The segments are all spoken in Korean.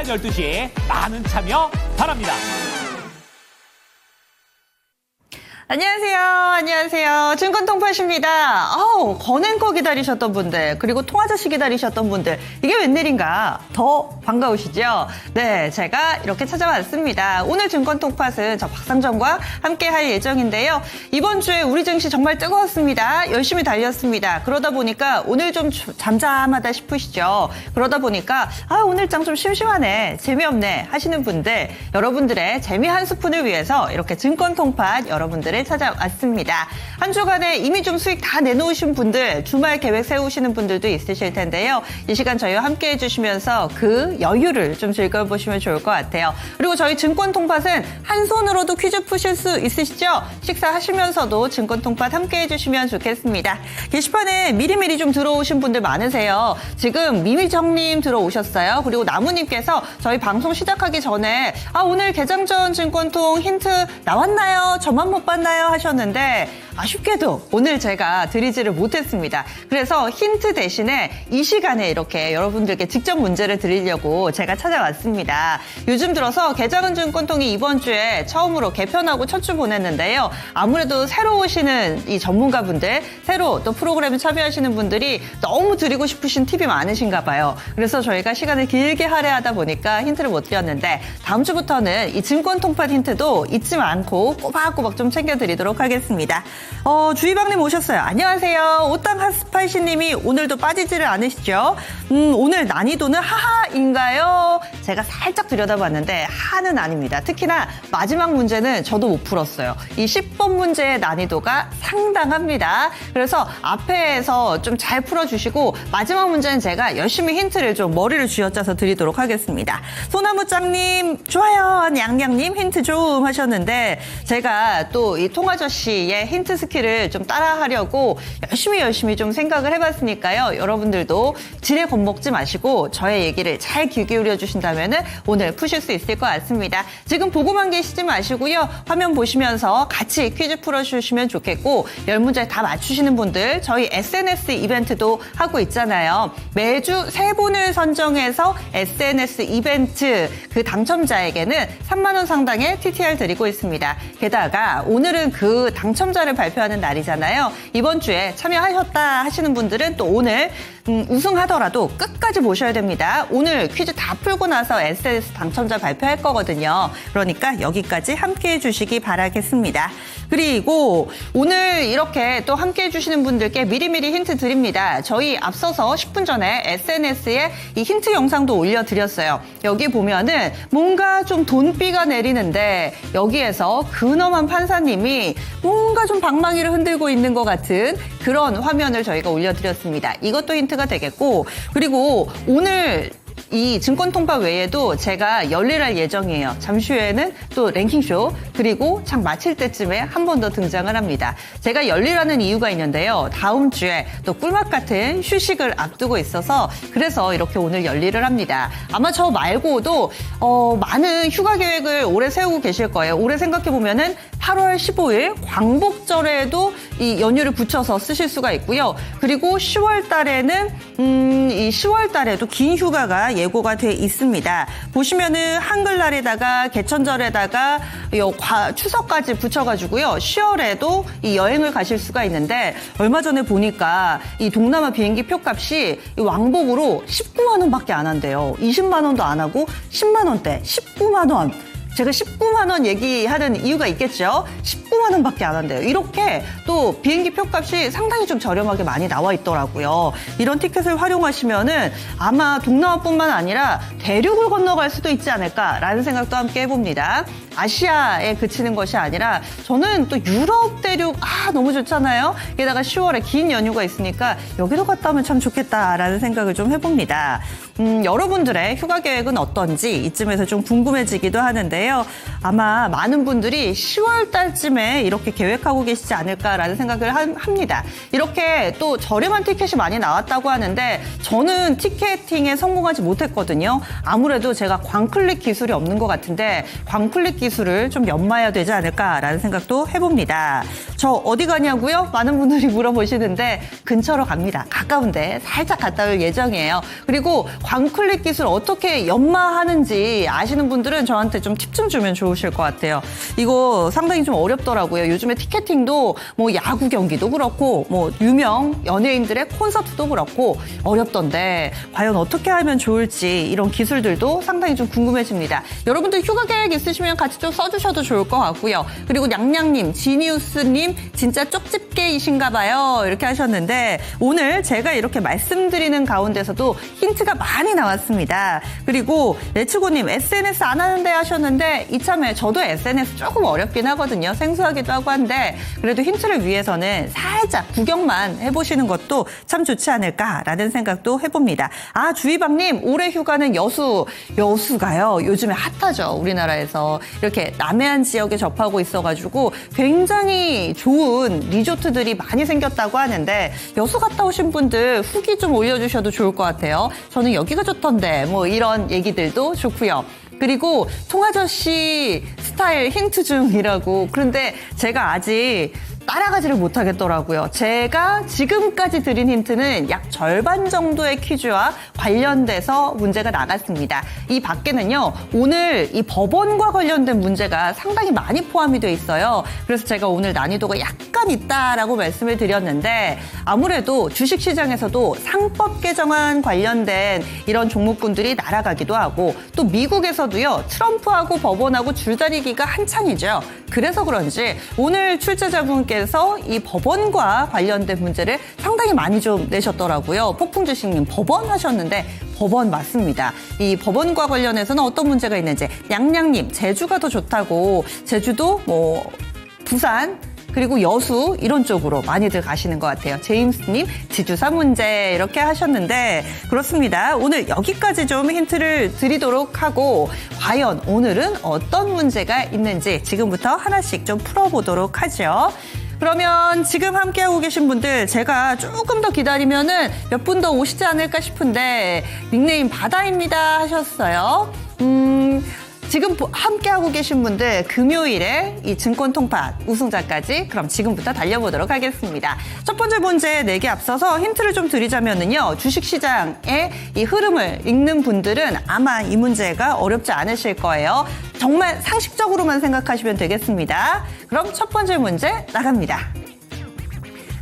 12시 많은 참여 바랍니다. 안녕하세요. 안녕하세요. 증권통파시입니다. 건행거 기다리셨던 분들, 그리고 통아저씨 기다리셨던 분들, 이게 웬일인가 더 반가우시죠? 네, 제가 이렇게 찾아왔습니다. 오늘 증권통팟은 저 박상정과 함께 할 예정인데요. 이번 주에 우리 증시 정말 뜨거웠습니다. 열심히 달렸습니다. 그러다 보니까 오늘 좀 잠잠하다 싶으시죠? 그러다 보니까 오늘 장 좀 심심하네, 재미없네 하시는 분들, 여러분들의 재미 한 스푼을 위해서 이렇게 증권통팟 여러분들을 찾아왔습니다. 한 주간에 이미 좀 수익 다 내놓으신 분들, 주말 계획 세우시는 분들도 있으실 텐데요. 이 시간 저희와 함께 해주시면서 그 여유를 좀 즐겨보시면 좋을 것 같아요. 그리고 저희 증권통팟은 한 손으로도 퀴즈 푸실 수 있으시죠? 식사하시면서도 증권통팟 함께 해주시면 좋겠습니다. 게시판에 미리미리 좀 들어오신 분들 많으세요. 지금 미미정님 들어오셨어요. 그리고 나무님께서 저희 방송 시작하기 전에 오늘 개장 전 증권통 힌트 나왔나요? 저만 못 봤나요? 하셨는데 아쉽게도 오늘 제가 드리지를 못했습니다. 그래서 힌트 대신에 이 시간에 이렇게 여러분들께 직접 문제를 드리려고 제가 찾아왔습니다. 요즘 들어서 개장은 증권통이 이번 주에 처음으로 개편하고 첫 주 보냈는데요. 아무래도 새로 오시는 이 전문가분들, 새로 또 프로그램에 참여하시는 분들이 너무 드리고 싶으신 팁이 많으신가 봐요. 그래서 저희가 시간을 길게 할애하다 보니까 힌트를 못 드렸는데 다음 주부터는 이 증권통팟 힌트도 잊지 않고 꼬박꼬박 좀 챙겨드리도록 하겠습니다. 주희방님 오셨어요. 안녕하세요. 오땅 핫스파이시님이 오늘도 빠지지를 않으시죠? 오늘 난이도는 하하인가요? 제가 살짝 들여다봤는데 하는 아닙니다. 특히나 마지막 문제는 저도 못 풀었어요. 이 10번 문제의 난이도가 상당합니다. 그래서 앞에서 좀 잘 풀어주시고 마지막 문제는 제가 열심히 힌트를 좀 머리를 쥐어짜서 드리도록 하겠습니다. 소나무짱님 좋아요. 양양님 힌트 좀 하셨는데 제가 또 이 통아저씨의 힌트 스킬을 좀 따라하려고 열심히 좀 생각을 해봤으니까요. 여러분들도 지레 겁먹지 마시고 저의 얘기를 잘 귀 기울여 주신다면 오늘 푸실 수 있을 것 같습니다. 지금 보고만 계시지 마시고요. 화면 보시면서 같이 퀴즈 풀어주시면 좋겠고 10문제 다 맞추시는 분들 저희 SNS 이벤트도 하고 있잖아요. 매주 3분을 선정해서 SNS 이벤트 그 당첨자에게는 3만 원 상당의 TTR 드리고 있습니다. 게다가 오늘은 그 당첨자를 발표하는 날이잖아요. 이번 주에 참여하셨다 하시는 분들은 또 오늘 우승하더라도 끝까지 보셔야 됩니다. 오늘 퀴즈 다 풀고 나서 SNS 당첨자 발표할 거거든요. 그러니까 여기까지 함께 해주시기 바라겠습니다. 그리고 오늘 이렇게 또 함께 해주시는 분들께 미리미리 힌트 드립니다. 저희 앞서서 10분 전에 SNS에 이 힌트 영상도 올려드렸어요. 여기 보면은 뭔가 좀 돈비가 내리는데 여기에서 근엄한 판사님이 뭔가 좀 방망이를 흔들고 있는 것 같은 그런 화면을 저희가 올려드렸습니다. 이것도 힌트가 되겠고 그리고 오늘 이 증권통밥 외에도 제가 열일할 예정이에요. 잠시 후에는 또 랭킹쇼 그리고 장 마칠 때쯤에 한 번 더 등장을 합니다. 제가 열일하는 이유가 있는데요. 다음 주에 또 꿀맛 같은 휴식을 앞두고 있어서 그래서 이렇게 오늘 열일을 합니다. 아마 저 말고도 많은 휴가 계획을 올해 세우고 계실 거예요. 올해 생각해보면은 8월 15일 광복절에도 이 연휴를 붙여서 쓰실 수가 있고요. 그리고 10월 달에는 이 10월 달에도 긴 휴가가 예고가 돼 있습니다. 보시면은 한글날에다가 개천절에다가 추석까지 붙여가지고요. 10월에도 이 여행을 가실 수가 있는데 얼마 전에 보니까 이 동남아 비행기 표값이 이 왕복으로 19만 원밖에 안 한대요. 20만 원도 안 하고 10만 원대, 19만 원. 제가 19만 원 얘기하는 이유가 있겠죠. 19만 원밖에 안 한대요. 이렇게 또 비행기 표값이 상당히 좀 저렴하게 많이 나와 있더라고요. 이런 티켓을 활용하시면은 아마 동남아뿐만 아니라 대륙을 건너갈 수도 있지 않을까라는 생각도 함께 해봅니다. 아시아에 그치는 것이 아니라 저는 또 유럽 대륙 너무 좋잖아요. 게다가 10월에 긴 연휴가 있으니까 여기로 갔다 오면 참 좋겠다라는 생각을 좀 해봅니다. 여러분들의 휴가 계획은 어떤지 이쯤에서 좀 궁금해지기도 하는데요. 아마 많은 분들이 10월 달쯤에 이렇게 계획하고 계시지 않을까라는 생각을 합니다. 이렇게 또 저렴한 티켓이 많이 나왔다고 하는데 저는 티켓팅에 성공하지 못했거든요. 아무래도 제가 광클릭 기술이 없는 것 같은데 광클릭 기술을 좀 연마해야 되지 않을까라는 생각도 해봅니다. 저 어디 가냐고요? 많은 분들이 물어보시는데 근처로 갑니다. 가까운데 살짝 갔다 올 예정이에요. 그리고 광클릭 기술 어떻게 연마하는지 아시는 분들은 저한테 좀 팁 좀 주면 좋으실 것 같아요. 이거 상당히 좀 어렵더라고요. 요즘에 티켓팅도 뭐 야구 경기도 그렇고 뭐 유명 연예인들의 콘서트도 그렇고 어렵던데 과연 어떻게 하면 좋을지 이런 기술들도 상당히 좀 궁금해집니다. 여러분들 휴가 계획 있으시면 같이 좀 써주셔도 좋을 것 같고요. 그리고 냥냥님, 지니우스님 진짜 쪽집게이신가 봐요. 이렇게 하셨는데 오늘 제가 이렇게 말씀드리는 가운데서도 힌트가 많이 나왔습니다. 그리고 레츠고님 SNS 안 하는데 하셨는데 이참에 저도 SNS 조금 어렵긴 하거든요. 생소하기도 하고 한데 그래도 힌트를 위해서는 살짝 구경만 해보시는 것도 참 좋지 않을까라는 생각도 해봅니다. 아, 주희방님 올해 휴가는 여수가요. 요즘에 핫하죠. 우리나라에서 이렇게 남해안 지역에 접하고 있어가지고 굉장히 좋은 리조트들이 많이 생겼다고 하는데 여수 갔다 오신 분들 후기 좀 올려주셔도 좋을 것 같아요. 저는 여기가 좋던데 뭐 이런 얘기들도 좋고요. 그리고 통아저씨 스타일 힌트 중이라고. 그런데 제가 아직 따라가지를 못하겠더라고요. 제가 지금까지 드린 힌트는 약 절반 정도의 퀴즈와 관련돼서 문제가 나갔습니다. 이 밖에는요, 오늘 이 법원과 관련된 문제가 상당히 많이 포함이 돼 있어요. 그래서 제가 오늘 난이도가 약간 있다라고 말씀을 드렸는데 아무래도 주식시장에서도 상법 개정안 관련된 이런 종목군들이 날아가기도 하고 또 미국에서도요, 트럼프하고 법원하고 줄다리기가 한창이죠. 그래서 그런지 오늘 출제자분께서 이 법원과 관련된 문제를 상당히 많이 좀 내셨더라고요. 폭풍주식님 법원 하셨는데 법원 맞습니다. 이 법원과 관련해서는 어떤 문제가 있는지 냥냥님 제주가 더 좋다고 제주도 뭐 부산 그리고 여수 이런 쪽으로 많이들 가시는 것 같아요. 제임스님 지주사 문제 이렇게 하셨는데 그렇습니다. 오늘 여기까지 좀 힌트를 드리도록 하고 과연 오늘은 어떤 문제가 있는지 지금부터 하나씩 좀 풀어보도록 하죠. 그러면 지금 함께하고 계신 분들 제가 조금 더 기다리면은 몇 분 더 오시지 않을까 싶은데 닉네임 바다입니다 하셨어요. 지금 함께하고 계신 분들 금요일에 이 증권 통파 우승자까지 그럼 지금부터 달려보도록 하겠습니다. 첫 번째 문제 내기 앞서서 힌트를 좀 드리자면은요. 주식시장의 이 흐름을 읽는 분들은 아마 이 문제가 어렵지 않으실 거예요. 정말 상식적으로만 생각하시면 되겠습니다. 그럼 첫 번째 문제 나갑니다.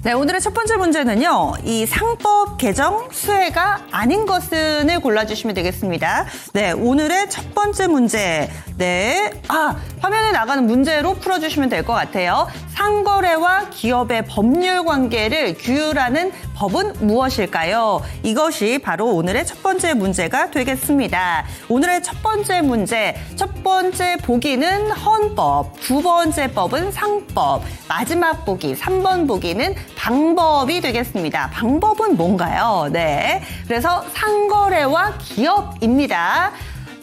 네, 오늘의 첫 번째 문제는요. 이 상법 개정 수혜가 아닌 것은을 골라주시면 되겠습니다. 네, 오늘의 첫 번째 문제. 네, 화면에 나가는 문제로 풀어주시면 될 것 같아요. 상거래와 기업의 법률 관계를 규율하는 법은 무엇일까요? 이것이 바로 오늘의 첫 번째 문제가 되겠습니다. 오늘의 첫 번째 문제, 첫 번째 보기는 헌법, 두 번째 법은 상법, 마지막 보기, 3번 보기는 방법이 되겠습니다. 방법은 뭔가요? 네, 그래서 상거래와 기업입니다.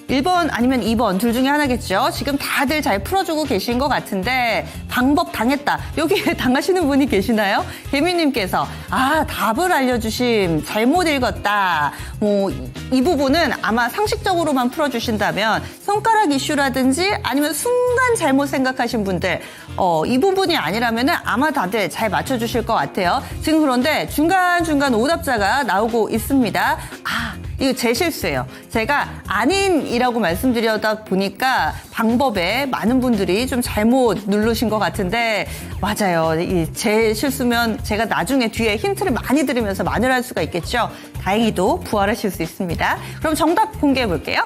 1번 아니면 2번 둘 중에 하나겠죠. 지금 다들 잘 풀어주고 계신 것 같은데 방법 당했다. 여기에 당하시는 분이 계시나요? 개미님께서 답을 알려주심 잘못 읽었다. 이 부분은 아마 상식적으로만 풀어주신다면 손가락 이슈라든지 아니면 순간 잘못 생각하신 분들 이 부분이 아니라면 아마 다들 잘 맞춰주실 것 같아요. 지금 그런데 중간중간 오답자가 나오고 있습니다. 이거 제 실수예요. 제가 아닌이라고 말씀드려다 보니까 방법에 많은 분들이 좀 잘못 누르신 것 같은데 맞아요. 제 실수면 제가 나중에 뒤에 힌트를 많이 들으면서 마늘할 수가 있겠죠. 다행히도 부활하실 수 있습니다. 그럼 정답 공개해 볼게요.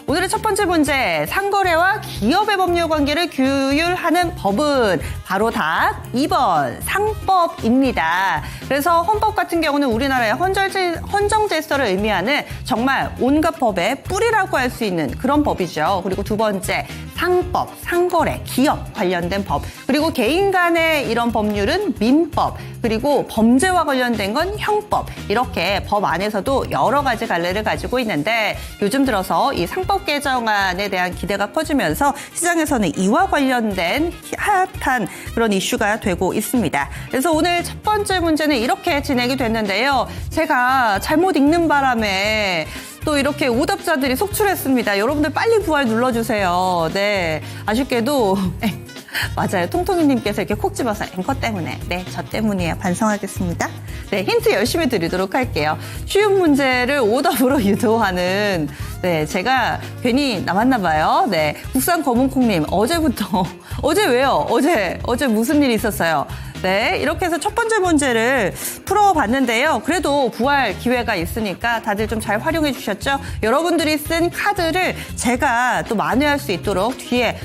오늘의 첫 번째 문제, 상거래와 기업의 법률 관계를 규율하는 법은 바로 답 2번 상법입니다. 그래서 헌법 같은 경우는 우리나라의 헌정 질서를 의미하는 정말 온갖 법의 뿌리라고 할 수 있는 그런 법이죠. 그리고 두 번째 상법, 상거래, 기업 관련된 법, 그리고 개인 간의 이런 법률은 민법, 그리고 범죄와 관련된 건 형법, 이렇게 법 안에서도 여러 가지 갈래를 가지고 있는데 요즘 들어서 이 상법 개정안에 대한 기대가 커지면서 시장에서는 이와 관련된 핫한 그런 이슈가 되고 있습니다. 그래서 오늘 첫 번째 문제는 이렇게 진행이 됐는데요. 제가 잘못 읽는 바람에 또 이렇게 오답자들이 속출했습니다. 여러분들 빨리 부활 눌러주세요. 네, 아쉽게도 맞아요. 통통이님께서 이렇게 콕 집어서 앵커 때문에. 네, 저 때문이에요. 반성하겠습니다. 네, 힌트 열심히 드리도록 할게요. 쉬운 문제를 오답으로 유도하는, 네, 제가 괜히 남았나 봐요. 네, 국산 검은콩님, 어제부터, 어제 왜요? 어제 무슨 일이 있었어요? 네, 이렇게 해서 첫 번째 문제를 풀어봤는데요. 그래도 부활 기회가 있으니까 다들 좀 잘 활용해 주셨죠? 여러분들이 쓴 카드를 제가 또 만회할 수 있도록 뒤에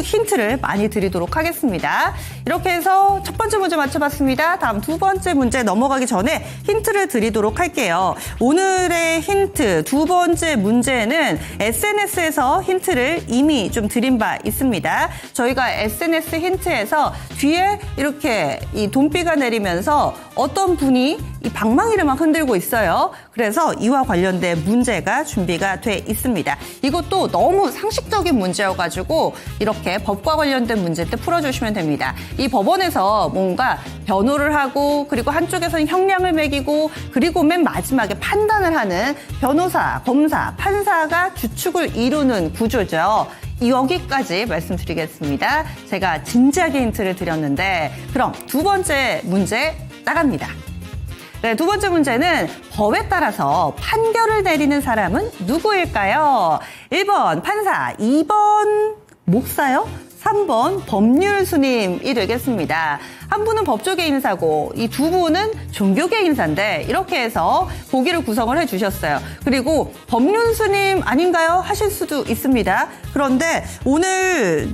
힌트를 많이 드리도록 하겠습니다. 이렇게 해서 첫 번째 문제 맞춰봤습니다. 다음 두 번째 문제 넘어가기 전에 힌트를 드리도록 할게요. 오늘의 힌트 두 번째 문제는 SNS에서 힌트를 이미 좀 드린 바 있습니다. 저희가 SNS 힌트에서 뒤에 이렇게 이 돈비가 내리면서 어떤 분이 이 방망이를 막 흔들고 있어요. 그래서 이와 관련된 문제가 준비가 돼 있습니다. 이것도 너무 상식적인 문제여가지고 이렇게 법과 관련된 문제 때 풀어주시면 됩니다. 이 법원에서 뭔가 변호를 하고 그리고 한쪽에서는 형량을 매기고 그리고 맨 마지막에 판단을 하는 변호사, 검사, 판사가 주축을 이루는 구조죠. 여기까지 말씀드리겠습니다. 제가 진지하게 힌트를 드렸는데 그럼 두 번째 문제 나갑니다. 네, 두 번째 문제는 법에 따라서 판결을 내리는 사람은 누구일까요? 1번 판사, 2번 목사요? 3번 법률스님이 되겠습니다. 한 분은 법조계 인사고 이 두 분은 종교계 인사인데 이렇게 해서 보기를 구성을 해주셨어요. 그리고 법률스님 아닌가요? 하실 수도 있습니다. 그런데 오늘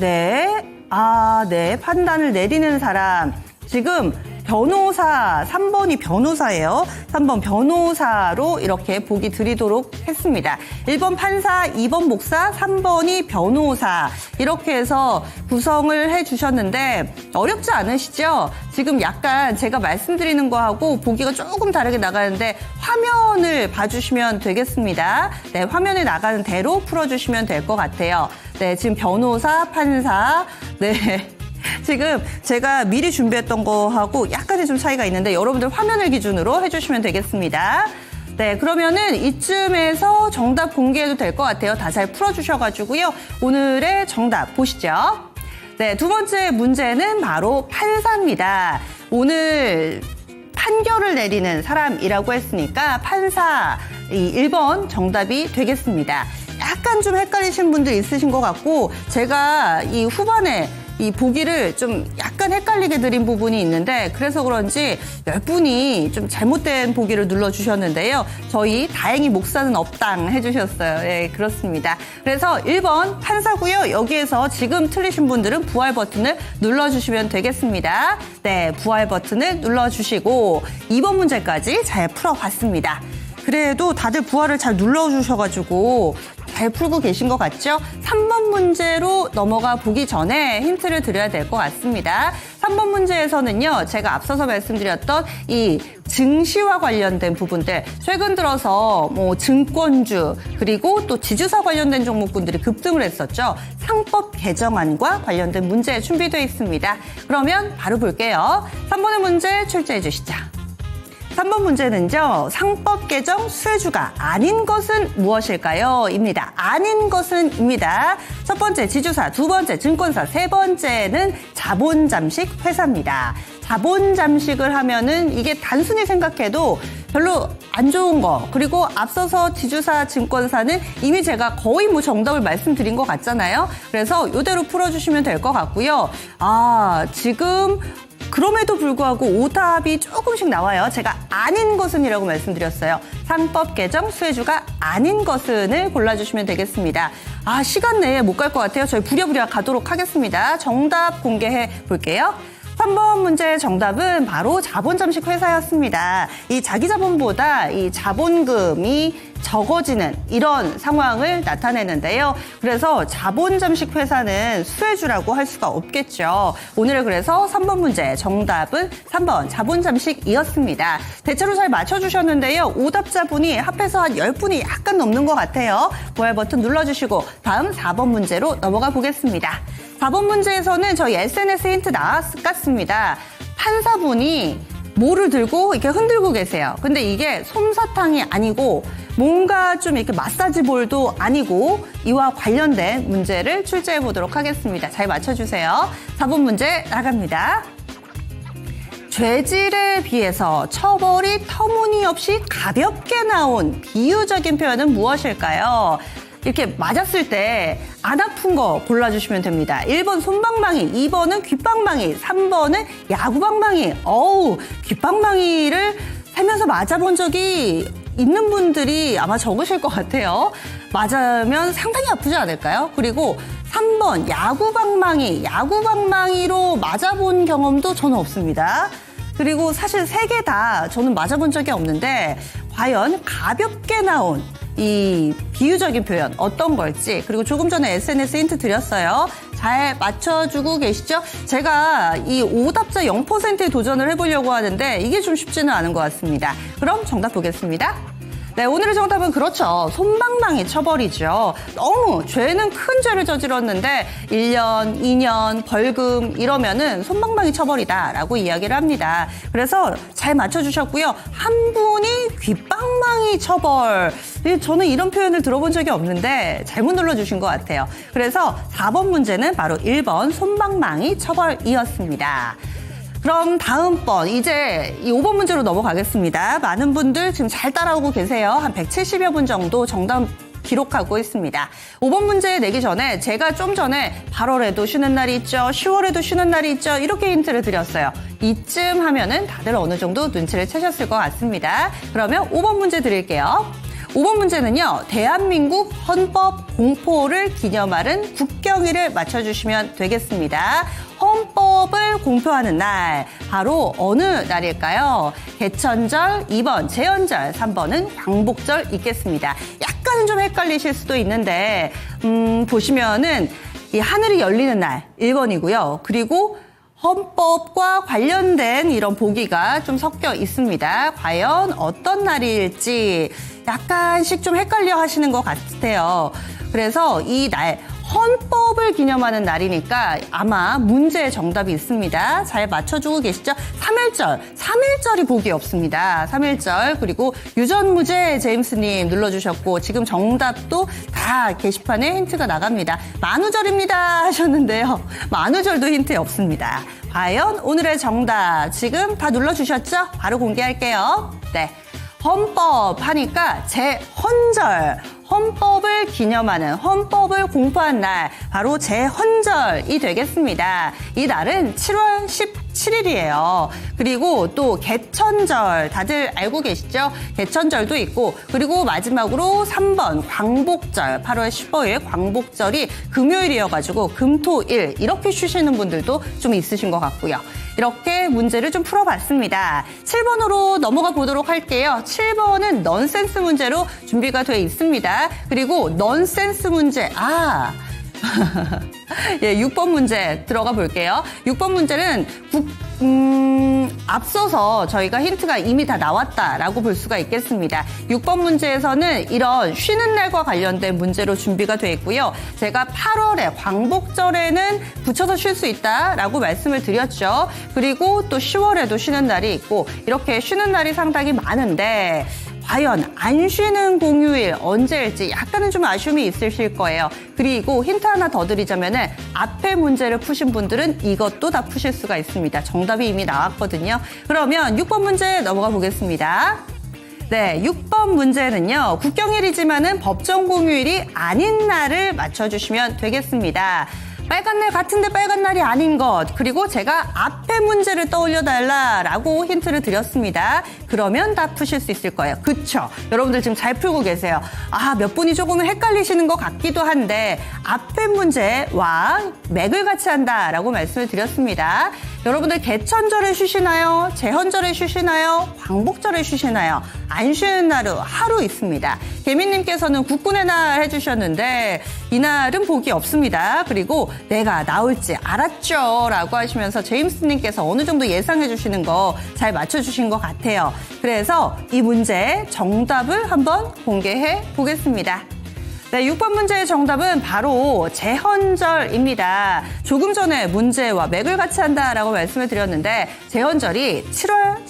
판단을 내리는 사람 지금 변호사, 3번이 변호사예요. 3번 변호사로 이렇게 보기 드리도록 했습니다. 1번 판사, 2번 목사, 3번이 변호사. 이렇게 해서 구성을 해주셨는데 어렵지 않으시죠? 지금 약간 제가 말씀드리는 거하고 보기가 조금 다르게 나가는데 화면을 봐주시면 되겠습니다. 네, 화면에 나가는 대로 풀어주시면 될 것 같아요. 네, 지금 변호사, 판사, 네. 지금 제가 미리 준비했던 거하고 약간의 좀 차이가 있는데 여러분들 화면을 기준으로 해주시면 되겠습니다. 네, 그러면은 이쯤에서 정답 공개해도 될 것 같아요. 다 잘 풀어주셔가지고요. 오늘의 정답 보시죠. 네, 두 번째 문제는 바로 판사입니다. 오늘 판결을 내리는 사람이라고 했으니까 판사, 이 1번 정답이 되겠습니다. 약간 좀 헷갈리신 분들 있으신 것 같고 제가 이 후반에 이 보기를 좀 약간 헷갈리게 드린 부분이 있는데 그래서 그런지 10분이 좀 잘못된 보기를 눌러주셨는데요. 저희 다행히 목사는 없당 해주셨어요. 네, 그렇습니다. 그래서 1번 판사고요. 여기에서 지금 틀리신 분들은 부활 버튼을 눌러주시면 되겠습니다. 네, 부활 버튼을 눌러주시고 2번 문제까지 잘 풀어봤습니다. 그래도 다들 부활을 잘 눌러주셔가지고 잘 풀고 계신 것 같죠? 3번 문제로 넘어가 보기 전에 힌트를 드려야 될 것 같습니다. 3번 문제에서는요, 제가 앞서서 말씀드렸던 이 증시와 관련된 부분들, 최근 들어서 뭐 증권주, 그리고 또 지주사 관련된 종목군들이 급등을 했었죠. 상법 개정안과 관련된 문제 준비되어 있습니다. 그러면 바로 볼게요. 3번의 문제 출제해 주시죠. 3번 문제는요. 상법 개정 수혜주가 아닌 것은 무엇일까요? 입니다. 아닌 것은 입니다. 첫 번째 지주사, 두 번째 증권사, 세 번째는 자본잠식 회사입니다. 자본잠식을 하면은 이게 단순히 생각해도 별로 안 좋은 거, 그리고 앞서서 지주사, 증권사는 이미 제가 거의 뭐 정답을 말씀드린 것 같잖아요. 그래서 이대로 풀어주시면 될 것 같고요. 지금 그럼에도 불구하고 오답이 조금씩 나와요. 제가 아닌 것은이라고 말씀드렸어요. 상법 개정 수혜주가 아닌 것은을 골라주시면 되겠습니다. 시간 내에 못 갈 것 같아요. 저희 부랴부랴 가도록 하겠습니다. 정답 공개해 볼게요. 3번 문제의 정답은 바로 자본잠식 회사였습니다. 이 자기자본보다 이 자본금이 적어지는 이런 상황을 나타내는데요. 그래서 자본잠식 회사는 수혜주라고 할 수가 없겠죠. 오늘 그래서 3번 문제 정답은 3번 자본잠식이었습니다. 대체로 잘 맞춰주셨는데요. 오답자분이 합해서 한 10분이 약간 넘는 것 같아요. 부활 버튼 눌러주시고 다음 4번 문제로 넘어가 보겠습니다. 4번 문제에서는 저희 SNS 힌트 나왔습니다. 판사분이 뭐를 들고 이렇게 흔들고 계세요. 근데 이게 솜사탕이 아니고 뭔가 좀 이렇게 마사지 볼도 아니고 이와 관련된 문제를 출제해 보도록 하겠습니다. 잘 맞춰주세요. 4번 문제 나갑니다. 죄질에 비해서 처벌이 터무니없이 가볍게 나온 비유적인 표현은 무엇일까요? 이렇게 맞았을 때 안 아픈 거 골라주시면 됩니다. 1번 솜방망이, 2번은 귓방망이, 3번은 야구방망이. 귓방망이를 살면서 맞아본 적이 있는 분들이 아마 적으실 것 같아요. 맞으면 상당히 아프지 않을까요? 그리고 3번 야구방망이로 맞아본 경험도 저는 없습니다. 그리고 사실 3개 다 저는 맞아본 적이 없는데 과연 가볍게 나온 이 비유적인 표현 어떤 걸지, 그리고 조금 전에 SNS 힌트 드렸어요. 잘 맞춰주고 계시죠? 제가 이 오답자 0%에 도전을 해보려고 하는데 이게 좀 쉽지는 않은 것 같습니다. 그럼 정답 보겠습니다. 네, 오늘의 정답은 그렇죠. 솜방망이 처벌이죠. 너무 죄는 큰 죄를 저질렀는데 1년, 2년, 벌금 이러면은 솜방망이 처벌이다라고 이야기를 합니다. 그래서 잘 맞춰주셨고요. 한 분이 귓방망이 처벌. 저는 이런 표현을 들어본 적이 없는데 잘못 눌러주신 것 같아요. 그래서 4번 문제는 바로 1번 솜방망이 처벌이었습니다. 그럼 다음번 이제 이 5번 문제로 넘어가겠습니다. 많은 분들 지금 잘 따라오고 계세요. 한 170여 분 정도 정답 기록하고 있습니다. 5번 문제 내기 전에 제가 좀 전에 8월에도 쉬는 날이 있죠. 10월에도 쉬는 날이 있죠. 이렇게 힌트를 드렸어요. 이쯤 하면은 다들 어느 정도 눈치를 채셨을 것 같습니다. 그러면 5번 문제 드릴게요. 5번 문제는요. 대한민국 헌법 공포를 기념하는 국경일을 맞춰주시면 되겠습니다. 헌법을 공표하는 날, 바로 어느 날일까요? 개천절, 2번 제헌절, 3번은 광복절 있겠습니다. 약간은 좀 헷갈리실 수도 있는데 보시면은 이 하늘이 열리는 날 1번이고요. 그리고 헌법과 관련된 이런 보기가 좀 섞여 있습니다. 과연 어떤 날일지 약간씩 좀 헷갈려 하시는 것 같아요. 그래서 이 날, 헌법을 기념하는 날이니까 아마 문제의 정답이 있습니다. 잘 맞춰주고 계시죠? 3.1절. 3.1절이 보기 없습니다. 3.1절. 그리고 유전무죄 제임스님 눌러주셨고 지금 정답도 다 게시판에 힌트가 나갑니다. 만우절입니다 하셨는데요. 만우절도 힌트 없습니다. 과연 오늘의 정답 지금 다 눌러주셨죠? 바로 공개할게요. 네. 헌법 하니까 제헌절. 헌법을 기념하는, 헌법을 공포한 날, 바로 제헌절이 되겠습니다. 이 날은 7월 17일이에요. 그리고 또 개천절, 다들 알고 계시죠? 개천절도 있고, 그리고 마지막으로 3번 광복절, 8월 15일 광복절이 금요일이어가지고 금토일 이렇게 쉬시는 분들도 좀 있으신 것 같고요. 이렇게 문제를 좀 풀어봤습니다. 7번으로 넘어가 보도록 할게요. 7번은 넌센스 문제로 준비가 되어 있습니다. 그리고 넌센스 문제, 예, 6번 문제 들어가 볼게요. 6번 문제는 앞서서 저희가 힌트가 이미 다 나왔다라고 볼 수가 있겠습니다. 6번 문제에서는 이런 쉬는 날과 관련된 문제로 준비가 되어 있고요. 제가 8월에 광복절에는 붙여서 쉴 수 있다라고 말씀을 드렸죠. 그리고 또 10월에도 쉬는 날이 있고 이렇게 쉬는 날이 상당히 많은데 과연 안 쉬는 공휴일 언제일지 약간은 좀 아쉬움이 있으실 거예요. 그리고 힌트 하나 더 드리자면은 앞에 문제를 푸신 분들은 이것도 다 푸실 수가 있습니다. 정답이 이미 나왔거든요. 그러면 6번 문제 넘어가 보겠습니다. 네, 6번 문제는요. 국경일이지만은 법정 공휴일이 아닌 날을 맞춰주시면 되겠습니다. 빨간 날 같은데 빨간 날이 아닌 것, 그리고 제가 앞에 문제를 떠올려달라라고 힌트를 드렸습니다. 그러면 다 푸실 수 있을 거예요. 그쵸? 여러분들 지금 잘 풀고 계세요. 몇 분이 조금은 헷갈리시는 것 같기도 한데 앞에 문제와 맥을 같이 한다라고 말씀을 드렸습니다. 여러분들 개천절에 쉬시나요? 제헌절에 쉬시나요? 광복절에 쉬시나요? 안 쉬는 날은 하루 있습니다. 개미님께서는 국군의 날 해주셨는데 이날은 복이 없습니다. 그리고 내가 나올지 알았죠? 라고 하시면서 제임스님께서 어느 정도 예상해 주시는 거 잘 맞춰주신 것 같아요. 그래서 이 문제 정답을 한번 공개해 보겠습니다. 네, 6번 문제의 정답은 바로 제헌절입니다. 조금 전에 문제와 맥을 같이 한다라고 말씀을 드렸는데 제헌절이 7월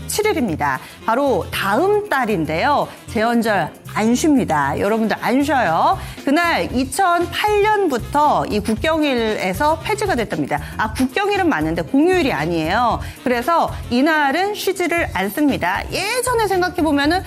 27일입니다. 바로 다음 달인데요. 제헌절 안 쉽니다. 여러분들 안 쉬어요. 그날 2008년부터 이 국경일에서 폐지가 됐답니다. 국경일은 맞는데 공휴일이 아니에요. 그래서 이날은 쉬지를 않습니다. 예전에 생각해보면은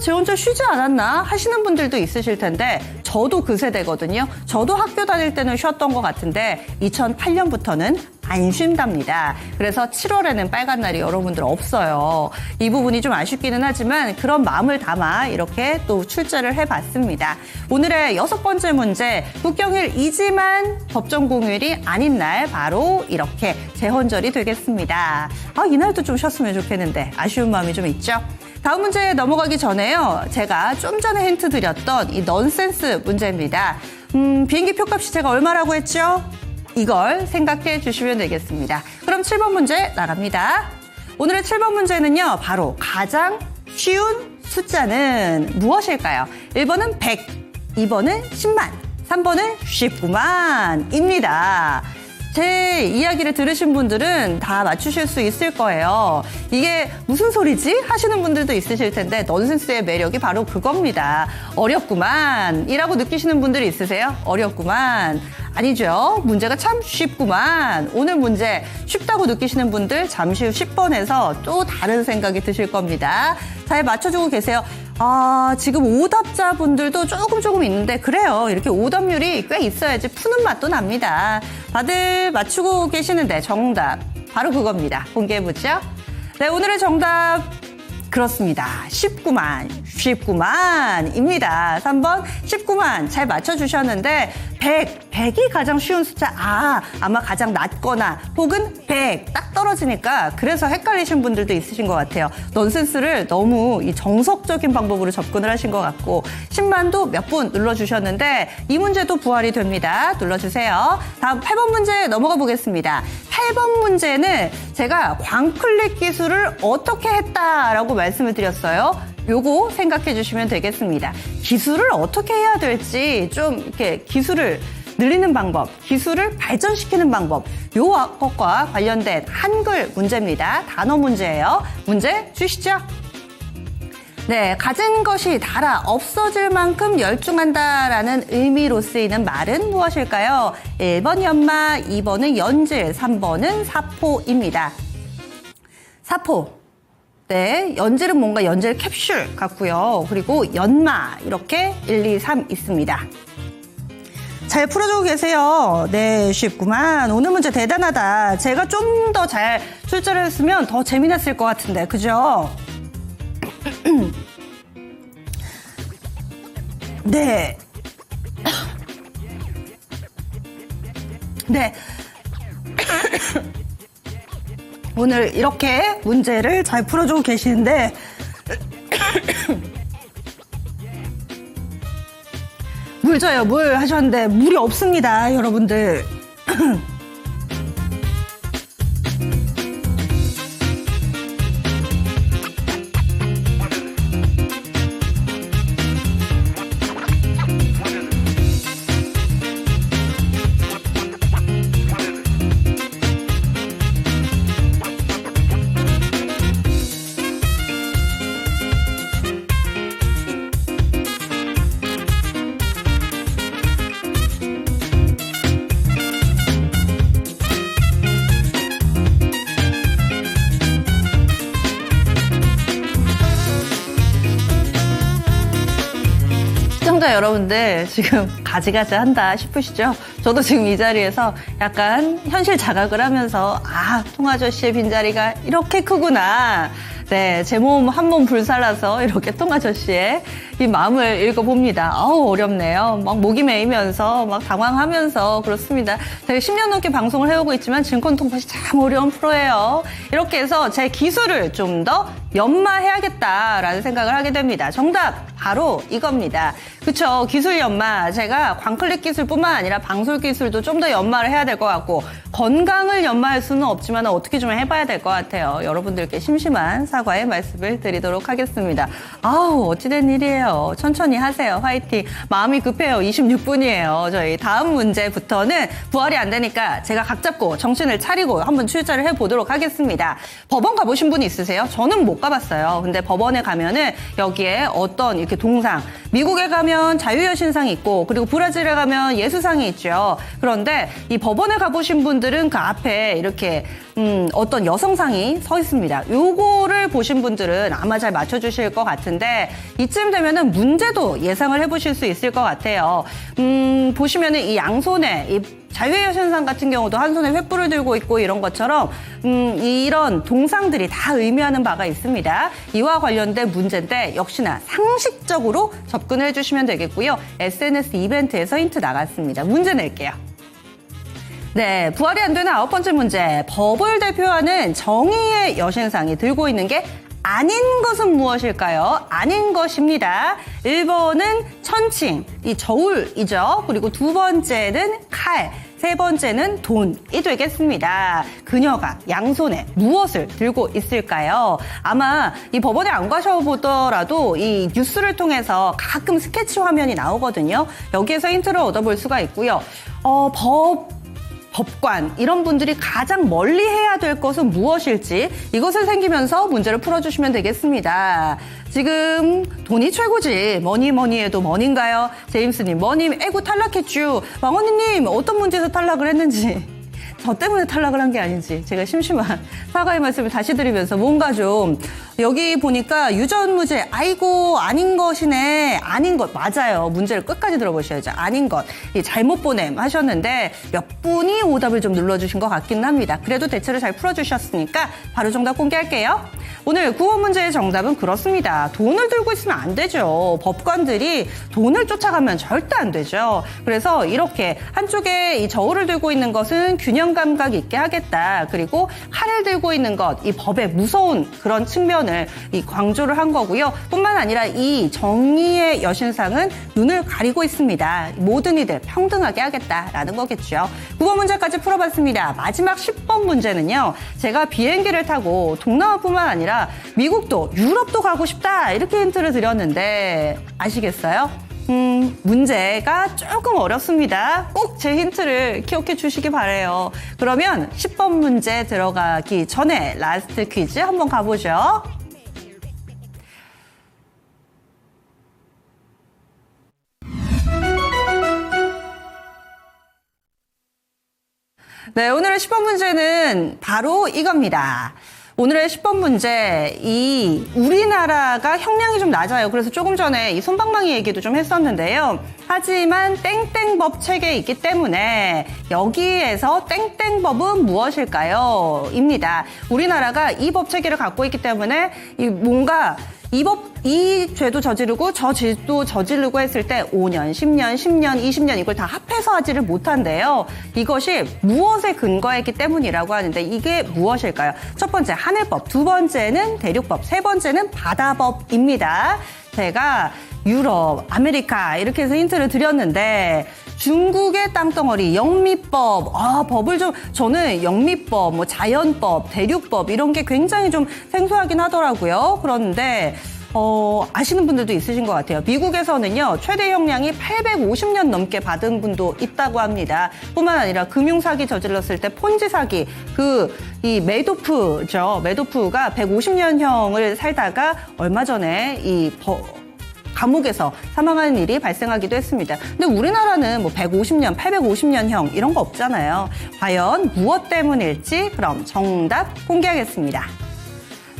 제헌절 쉬지 않았나 하시는 분들도 있으실 텐데 저도 그 세대거든요. 저도 학교 다닐 때는 쉬었던 것 같은데 2008년부터는 안 쉰답니다. 그래서 7월에는 빨간 날이 여러분들 없어요. 이 부분이 좀 아쉽기는 하지만 그런 마음을 담아 이렇게 또 출제를 해봤습니다. 오늘의 6번째 문제, 국경일이지만 법정 공휴일이 아닌 날 바로 이렇게 제헌절이 되겠습니다. 이날도 좀 쉬었으면 좋겠는데 아쉬운 마음이 좀 있죠. 다음 문제에 넘어가기 전에요. 제가 좀 전에 힌트 드렸던 이 넌센스 문제입니다. 비행기 표값이 제가 얼마라고 했죠? 이걸 생각해 주시면 되겠습니다. 그럼 7번 문제 나갑니다. 오늘의 7번 문제는요. 바로 가장 쉬운 숫자는 무엇일까요? 1번은 100, 2번은 10만, 3번은 19만입니다. 제 이야기를 들으신 분들은 다 맞추실 수 있을 거예요. 이게 무슨 소리지? 하시는 분들도 있으실 텐데 넌센스의 매력이 바로 그겁니다. 어렵구만 이라고 느끼시는 분들이 있으세요? 어렵구만. 아니죠. 문제가 참 쉽구만. 오늘 문제 쉽다고 느끼시는 분들 잠시 후 10번에서 또 다른 생각이 드실 겁니다. 잘 맞춰주고 계세요. 지금 오답자분들도 조금 있는데 그래요. 이렇게 오답률이 꽤 있어야지 푸는 맛도 납니다. 다들 맞추고 계시는데 정답 바로 그겁니다. 공개해보죠. 네, 오늘의 정답 그렇습니다. 19만입니다. 3번 19만 잘 맞춰주셨는데 100이 가장 쉬운 숫자. 아마 가장 낮거나 혹은 100 딱 떨어지니까 그래서 헷갈리신 분들도 있으신 것 같아요. 넌센스를 너무 이 정석적인 방법으로 접근을 하신 것 같고 10만도 몇 분 눌러주셨는데 이 문제도 부활이 됩니다. 눌러주세요. 다음 8번 문제 넘어가 보겠습니다. 8번 문제는 제가 광클릭 기술을 어떻게 했다라고 말씀을 드렸어요. 요거 생각해 주시면 되겠습니다. 기술을 어떻게 해야 될지 좀 이렇게 기술을 늘리는 방법, 기술을 발전시키는 방법, 요것과 관련된 한글 문제입니다. 단어 문제예요. 문제 주시죠. 네, 가진 것이 달아 없어질 만큼 열중한다라는 의미로 쓰이는 말은 무엇일까요? 1번 연마, 2번은 연질, 3번은 사포입니다. 사포. 네, 연질은 뭔가 연질 캡슐 같고요. 그리고 연마 이렇게 1, 2, 3 있습니다. 잘 풀어주고 계세요. 네, 쉽구만. 오늘 문제 대단하다. 제가 좀 더 잘 출제를 했으면 더 재미났을 것 같은데, 그죠? 네. 네. 오늘 이렇게 문제를 잘 풀어주고 계시는데 물 줘요, 물 하셨는데 물이 없습니다, 여러분들. 시청자 여러분들 지금 가지가지 한다 싶으시죠? 저도 지금 이 자리에서 약간 현실 자각을 하면서 통아저씨의 빈자리가 이렇게 크구나. 네, 제 몸 한 몸 불살라서 이렇게 통아저씨의 이 마음을 읽어봅니다. 어렵네요. 막 목이 메이면서 막 당황하면서 그렇습니다. 제가 10년 넘게 방송을 해오고 있지만 증권통팟이 참 어려운 프로예요. 이렇게 해서 제 기술을 좀 더 연마해야겠다라는 생각을 하게 됩니다. 정답 바로 이겁니다. 그쵸, 기술 연마. 제가 광클릭 기술뿐만 아니라 방솔 기술도 좀 더 연마를 해야 될 것 같고, 건강을 연마할 수는 없지만 어떻게 좀 해봐야 될 것 같아요. 여러분들께 심심한 사과의 말씀을 드리도록 하겠습니다. 아우, 어찌된 일이에요. 천천히 하세요. 화이팅. 마음이 급해요. 26분이에요. 저희 다음 문제부터는 부활이 안 되니까 제가 각 잡고 정신을 차리고 한번 출제를 해보도록 하겠습니다. 법원 가보신 분 있으세요? 저는 못 가봤어요. 근데 법원에 가면은 여기에 어떤 이렇게 동상, 미국에 가면 자유여신상이 있고, 그리고 브라질에 가면 예수상이 있죠. 그런데 이 법원에 가보신 분들은 그 앞에 이렇게 어떤 여성상이 서 있습니다. 요거를 보신 분들은 아마 잘 맞춰주실 것 같은데, 이쯤 되면은 문제도 예상을 해보실 수 있을 것 같아요. 보시면은 이 양손에 이 자유여신상 같은 경우도 한 손에 횃불을 들고 있고 이런 것처럼 이런 동상들이 다 의미하는 바가 있습니다. 이와 관련된 문제인데 역시나 상식적으로 접근을 해주시면 되겠고요. SNS 이벤트에서 힌트 나갔습니다. 문제 낼게요. 네, 부활이 안 되는 9번째 문제. 법을 대표하는 정의의 여신상이 들고 있는 게 아닌 것은 무엇일까요? 아닌 것입니다. 1번은 천칭, 이 저울이죠. 그리고 2번째는 칼, 3번째는 돈이 되겠습니다. 그녀가 양손에 무엇을 들고 있을까요? 아마 이 법원에 안 가셔보더라도 이 뉴스를 통해서 가끔 스케치 화면이 나오거든요. 여기에서 힌트를 얻어볼 수가 있고요. 법관 이런 분들이 가장 멀리 해야 될 것은 무엇일지 이것을 생기면서 문제를 풀어주시면 되겠습니다. 지금 돈이 최고지. 뭐니 해도 머니인가요? 제임스님, 머니 에고 탈락했쥬. 왕언니님, 어떤 문제에서 탈락을 했는지, 저 때문에 탈락을 한 게 아닌지 제가 심심한 사과의 말씀을 다시 드리면서 뭔가 좀 여기 보니까 유전무죄, 아이고 아닌 것이네, 아닌 것 맞아요. 문제를 끝까지 들어보셔야죠. 아닌 것, 잘못 보냄 하셨는데 몇 분이 오답을 좀 눌러주신 것 같기는 합니다. 그래도 대체로 잘 풀어주셨으니까 바로 정답 공개할게요. 오늘 9번 문제의 정답은 그렇습니다. 돈을 들고 있으면 안 되죠. 법관들이 돈을 쫓아가면 절대 안 되죠. 그래서 이렇게 한쪽에 이 저울을 들고 있는 것은 균형 감각 있게 하겠다. 그리고 칼을 들고 있는 것, 이 법의 무서운 그런 측면을 이 강조를 한 거고요. 뿐만 아니라 이 정의의 여신상은 눈을 가리고 있습니다. 모든 이들 평등하게 하겠다라는 거겠죠. 9번 문제까지 풀어봤습니다. 마지막 10번 문제는요. 제가 비행기를 타고 동남아뿐만 아니라 미국도 유럽도 가고 싶다 이렇게 힌트를 드렸는데 아시겠어요? 문제가 조금 어렵습니다. 꼭 제 힌트를 기억해 주시기 바라요. 그러면 10번 문제 들어가기 전에 라스트 퀴즈 한번 가보죠. 네, 오늘의 10번 문제는 바로 이겁니다. 오늘의 10번 문제, 이 우리나라가 형량이 좀 낮아요. 그래서 조금 전에 이 솜방망이 얘기도 좀 했었는데요. 하지만 땡땡법 체계에 있기 때문에 여기에서 땡땡법은 무엇일까요? 입니다. 우리나라가 이 법 체계를 갖고 있기 때문에 뭔가 이 죄도 저지르고 저 죄도 저지르고 했을 때 5년, 10년, 10년, 20년 이걸 다 합해서 하지를 못한대요. 이것이 무엇에 근거했기 때문이라고 하는데 이게 무엇일까요? 첫 번째 하늘법, 두 번째는 대륙법, 세 번째는 바다법입니다. 제가 유럽, 아메리카 이렇게 해서 힌트를 드렸는데 중국의 땅덩어리, 영미법, 저는 영미법, 뭐 자연법, 대륙법 이런 게 굉장히 좀 생소하긴 하더라고요. 그런데 아시는 분들도 있으신 것 같아요. 미국에서는요, 최대 형량이 850년 넘게 받은 분도 있다고 합니다. 뿐만 아니라 금융사기 저질렀을 때 폰지 사기, 이 메도프죠. 메도프가 150년형을 살다가 얼마 전에 감옥에서 사망하는 일이 발생하기도 했습니다. 근데 우리나라는 뭐 150년, 850년형 이런 거 없잖아요. 과연 무엇 때문일지 그럼 정답 공개하겠습니다.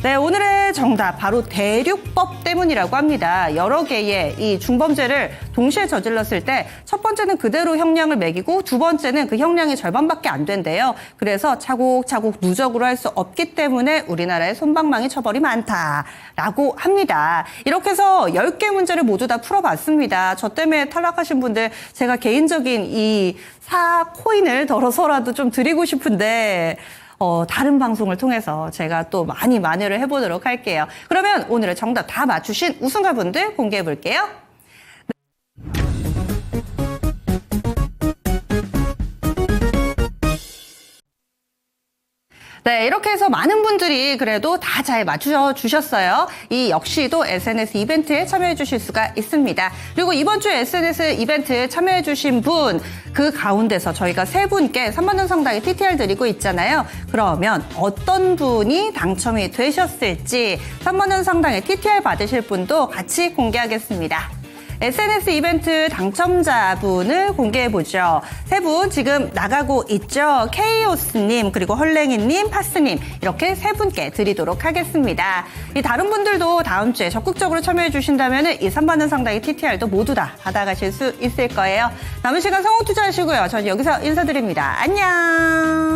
네, 오늘의 정답 바로 대륙법 때문이라고 합니다. 여러 개의 이 중범죄를 동시에 저질렀을 때 첫 번째는 그대로 형량을 매기고 두 번째는 그 형량이 절반밖에 안 된대요. 그래서 차곡차곡 누적으로 할 수 없기 때문에 우리나라의 솜방망이 처벌이 많다라고 합니다. 이렇게 해서 10개 문제를 모두 다 풀어봤습니다. 저 때문에 탈락하신 분들 제가 개인적인 이 코인을 덜어서라도 좀 드리고 싶은데 다른 방송을 통해서 제가 또 많이 만회를 해보도록 할게요. 그러면 오늘의 정답 다 맞추신 우승자분들 공개해 볼게요. 네, 이렇게 해서 많은 분들이 그래도 다 잘 맞춰주셨어요. 이 역시도 SNS 이벤트에 참여해 주실 수가 있습니다. 그리고 이번 주 SNS 이벤트 참여해 주신 분, 그 가운데서 저희가 세 분께 3만 원 상당의 TTR 드리고 있잖아요. 그러면 어떤 분이 당첨이 되셨을지 3만 원 상당의 TTR 받으실 분도 같이 공개하겠습니다. SNS 이벤트 당첨자분을 공개해보죠. 세 분 지금 나가고 있죠. 케이오스님, 그리고 헐랭이님, 파스님 이렇게 세 분께 드리도록 하겠습니다. 이 다른 분들도 다음 주에 적극적으로 참여해 주신다면 이 3만 원 상당의 TTR도 모두 다 받아가실 수 있을 거예요. 남은 시간 성공 투자하시고요. 저는 여기서 인사드립니다. 안녕.